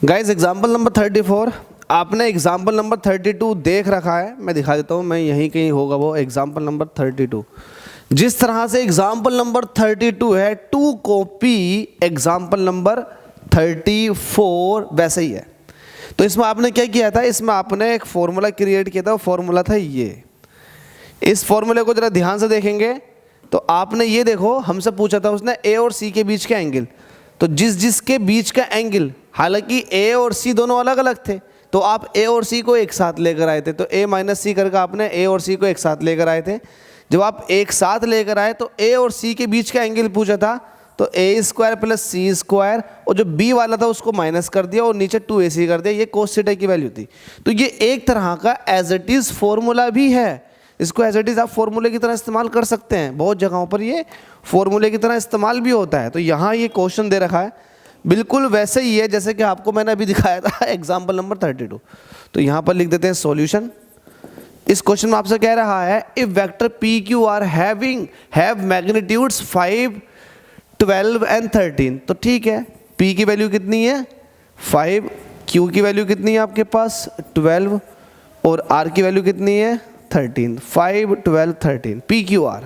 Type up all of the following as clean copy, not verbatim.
Guys example number 34, आपने example number 32 देख रखा है, मैं दिखा देता हूँ, मैं यहीं कहीं होगा वो एग्जाम्पल नंबर 32। जिस तरह से एग्जाम्पल नंबर 32 है टू कॉपी एग्जाम्पल नंबर 34 वैसे ही है। तो इसमें आपने क्या किया था, इसमें आपने एक फॉर्मूला क्रिएट किया था, वो फॉर्मूला था ये। इस फॉर्मूले को जरा ध्यान से देखेंगे तो आपने ये देखो, हमसे पूछा था उसने ए और सी के बीच का एंगल, तो जिसके बीच का एंगल, हालांकि ए और सी दोनों अलग अलग थे, तो आप ए और सी को एक साथ लेकर आए थे, तो ए माइनस सी करके आपने ए और सी को एक साथ लेकर आए थे। जब आप एक साथ लेकर आए तो ए और सी के बीच का एंगल पूछा था, तो ए स्क्वायर प्लस सी स्क्वायर, और जो बी वाला था उसको माइनस कर दिया और नीचे 2ac कर दिया, ये कोस थीटा की वैल्यू थी। तो ये एक तरह का एज इट इज फॉर्मूला भी है, इसको एज इट इज आप फॉर्मूले की तरह इस्तेमाल कर सकते हैं, बहुत जगहों पर ये फॉर्मूले की तरह इस्तेमाल भी होता है। तो यहाँ ये क्वेश्चन दे रखा है बिल्कुल वैसे ही है जैसे कि आपको मैंने अभी दिखाया था एग्जाम्पल नंबर 32। तो यहाँ पर लिख देते हैं सॉल्यूशन। इस क्वेश्चन में आपसे कह रहा है if vector P Q R have magnitudes 5, 12 and 13। तो ठीक है, P की वैल्यू कितनी है 5, Q की वैल्यू कितनी है आपके पास 12 और R की वैल्यू कितनी है 13, 5, 12, 13 PQR।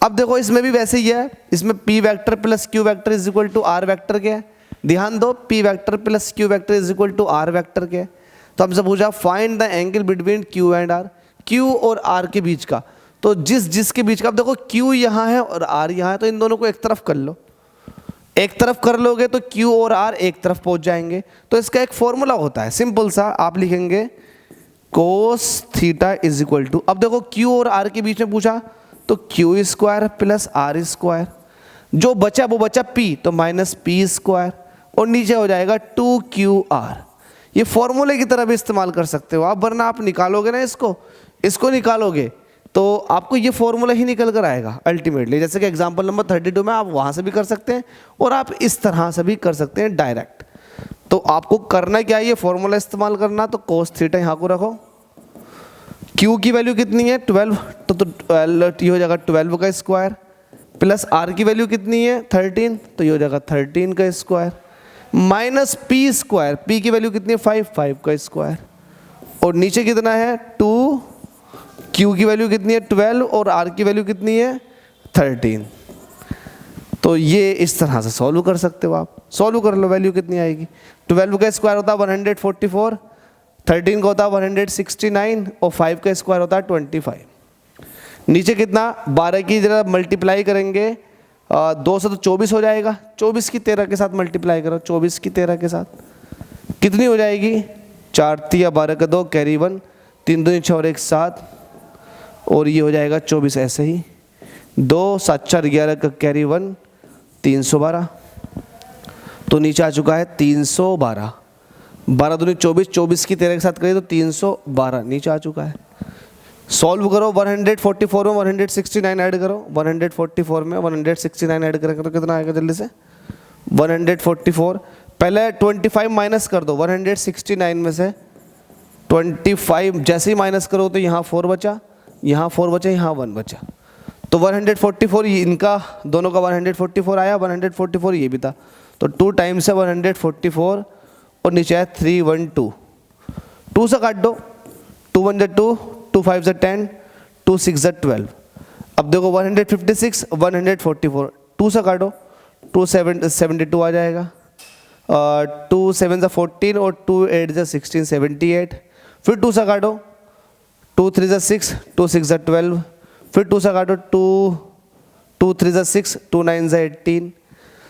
अब देखो इसमें भी वैसे ही है, इसमें P vector plus Q vector is equal to R vector के है। ध्यान दो, P vector plus Q vector is equal to R vector के। तो हमसे पूछा find the angle between Q and R, Q और R के बीच का। तो जिसके बीच का, अब देखो Q यहाँ है और R यहाँ है, तो इन दोनों को एक तरफ कर लो, एक तरफ कर लोगे तो Q और R एक तरफ पहुंच जाएंगे। तो इसका एक फॉर्मूला होता है सिंपल सा, आप लिखेंगे cos theta is equal to, अब देखो Q और R के बीच में पूछा तो Q square plus R square, जो बचा वो बचा P, तो माइनस P स्क्वायर, और नीचे हो जाएगा 2QR। ये फॉर्मूले की तरह भी इस्तेमाल कर सकते हो आप, वरना आप निकालोगे ना इसको निकालोगे तो आपको ये फॉर्मूला ही निकल कर आएगा अल्टीमेटली। जैसे कि एग्जांपल नंबर 32 में आप वहाँ से भी कर सकते हैं और आप इस तरह से भी कर सकते हैं डायरेक्ट। तो आपको करना क्या है, ये फॉर्मूला इस्तेमाल करना। तो कोस थीटा यहाँ को रखो, Q की वैल्यू कितनी है 12, तो ये हो जाएगा 12 का स्क्वायर, प्लस R की वैल्यू कितनी है 13, तो ये हो जाएगा 13 का square, minus P square, P की वैल्यू कितनी है 5 का स्क्वायर, और नीचे कितना है 2, Q की वैल्यू कितनी है 12 और R की वैल्यू कितनी है 13। तो ये इस तरह से सॉल्व कर सकते हो आप, सॉल्व कर लो, वैल्यू कितनी आएगी। 12 का स्क्वायर होता है 144, 13 का होता है 169 और 5 का स्क्वायर होता है 25। नीचे कितना 12 की जरा मल्टीप्लाई करेंगे 2 से तो 24 हो जाएगा, 24 की 13 के साथ मल्टीप्लाई करो, 24 की 13 के साथ कितनी हो जाएगी 4 3 12 का 2 कैरी 1, 3 2 6 और 1 7, और ये हो जाएगा 24 ऐसे ही, 2 7 4 11 का कैरी 1, 312। तो नीचे आ चुका है 312, 12 दूनी 24, 24 की 13 के साथ करिए तो 312 नीचे आ चुका है। सॉल्व करो, 144 में 169 ऐड करो, 144 में 169 ऐड करेंगे तो कितना आएगा जल्दी से 144, पहले 25 माइनस कर दो 169 में से 25, जैसे ही माइनस करो तो यहाँ 4 बचा, यहाँ 4 बचा, यहाँ 1 बचा, तो 144 इनका दोनों का 144 आया, 144 ये भी था, तो 2 टाइम्स है 144 और नीचे है 312, 2 से काट दो, 2 1 2, 2 5 10, 2 6 12। अब देखो 156 144, 2 से काटो, 2 7 72 आ जाएगा, 2 7 14 और 2 8 16 78, फिर 2 से काटो, 2 3 6, 2 6 12, फिर 2 से काटो, 2 3 6, 2 9 18,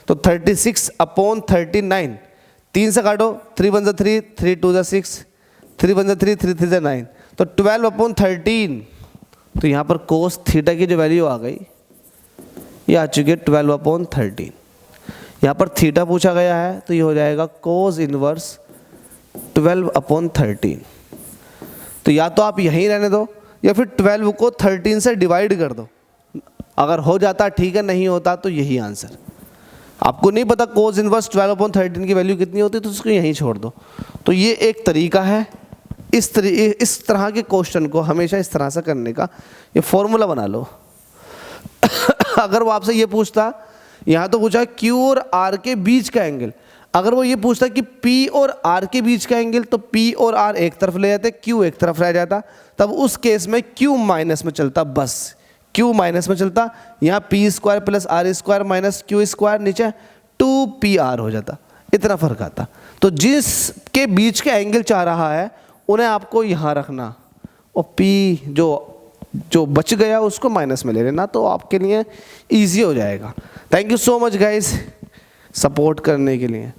तो 36 अपॉन 39, 3 से काटो, 3 1 3, 3 2 6, 3 1 3, 3 3 9, तो 12 अपॉन 13। तो यहाँ पर कोस थीटा की जो वैल्यू आ गई ये आ चुकी है 12 अपॉन 13। यहाँ पर थीटा पूछा गया है तो ये हो जाएगा कोस इनवर्स 12 अपॉन 13। तो या तो आप यहीं रहने दो या फिर 12 को 13 से डिवाइड कर दो, अगर हो जाता ठीक है, नहीं होता तो यही आंसर। आपको नहीं पता कोस इनवर्स 12 अपॉन 13 की वैल्यू कितनी होती है तो उसको यहीं छोड़ दो। तो ये एक तरीका है इस तरह के क्वेश्चन को हमेशा इस तरह से करने का, ये फॉर्मूला बना लो। अगर वो आपसे ये पूछता, यहाँ तो पूछा Q और R के बीच का एंगल, अगर वो ये पूछता कि P और R के बीच का एंगल, तो P और R एक तरफ ले जाते, Q एक तरफ रह जाता, तब उस केस में Q माइनस में चलता, बस Q माइनस में चलता। यहाँ P square plus R square minus Q square, नीचे 2PR हो जाता, इतना फर्क आता। तो जिसके बीच का एंगल चाह रहा है उन्हें आपको यहाँ रखना, और P जो बच गया उसको माइनस में ले लेना, तो आपके लिए ईजी हो जाएगा। Thank you so much guys support करने के लिए।